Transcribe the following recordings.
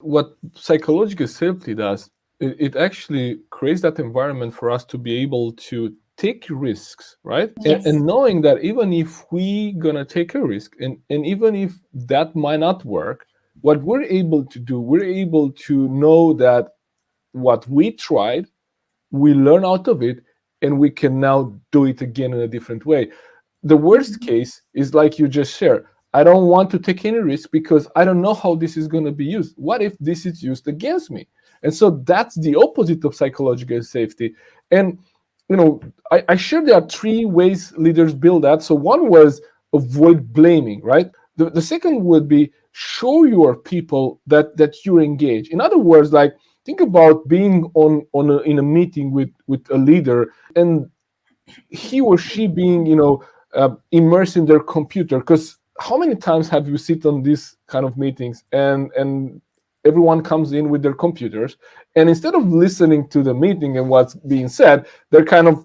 What psychological safety does, it actually creates that environment for us to be able to take risks, right? And Yes. knowing that even if we gonna take a risk, and even if that might not work, what we're able to do, we're able to know that what we tried, we learn out of it, and we can now do it again in a different way. The worst Mhm. case is like you just shared. I don't want to take any risk because I don't know how this is going to be used. What if this is used against me? And so that's the opposite of psychological safety. And I shared there are three ways leaders build that. So one was avoid blaming, right? The second would be show your people that you're engaged. In other words, like think about being in a meeting with a leader, and he or she being immersed in their computer. Because how many times have you sit on these kind of meetings, and everyone comes in with their computers, and instead of listening to the meeting and what's being said, they're kind of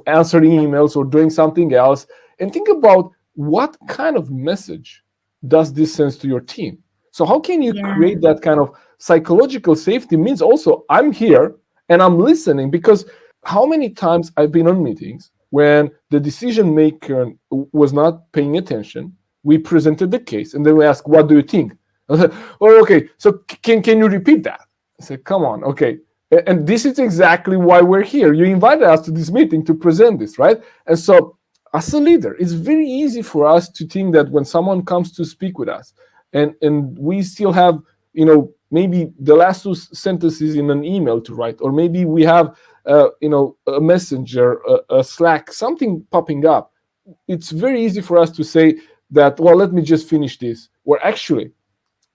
answering emails or doing something else. And think about what kind of message does this send to your team. So how can you Yeah. create that kind of psychological safety? Means also I'm here and I'm listening. Because how many times I've been on meetings when the decision maker was not paying attention, we presented the case, and then we ask, "What do you think?" I said, "Oh, okay. So can you repeat that?" I said, "Come on, okay." And this is exactly why we're here. You invited us to this meeting to present this, right? And so, as a leader, it's very easy for us to think that when someone comes to speak with us, and we still have, maybe the last two sentences in an email to write, or maybe we have a messenger, a Slack, something popping up. It's very easy for us to say that, well, let me just finish this. Or actually,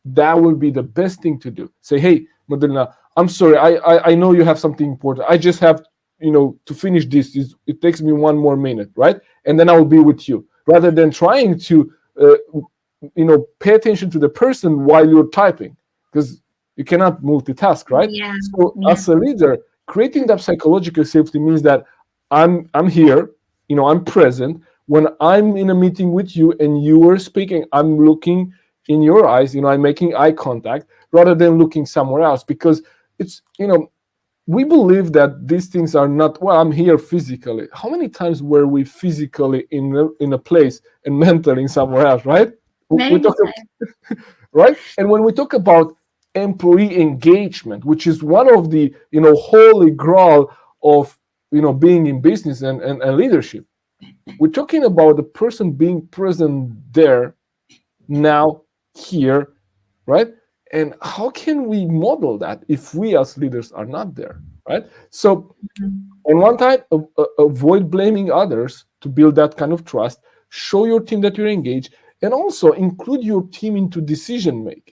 that will be the best thing to do. Say, hey, Madalena, I'm sorry, I know you have something important. I just have, to finish this. It takes me one more minute, right? And then I will be with you. Rather than trying to, pay attention to the person while you're typing, because you cannot multitask, right? Yeah. So Yeah. as a leader, creating that psychological safety means that I'm here, I'm present. When I'm in a meeting with you and you are speaking, I'm looking in your eyes, I'm making eye contact rather than looking somewhere else. Because it's, we believe that these things are not, well, I'm here physically. How many times were we physically in a place and mentally somewhere else, right? We Many talk, times. right? And when we talk about employee engagement, which is one of the holy grail of being in business and leadership, we're talking about the person being present there, now, here, right? And how can we model that if we as leaders are not there, right? So Mhm. on one side, avoid blaming others to build that kind of trust. Show your team that you're engaged, and also include your team into decision making.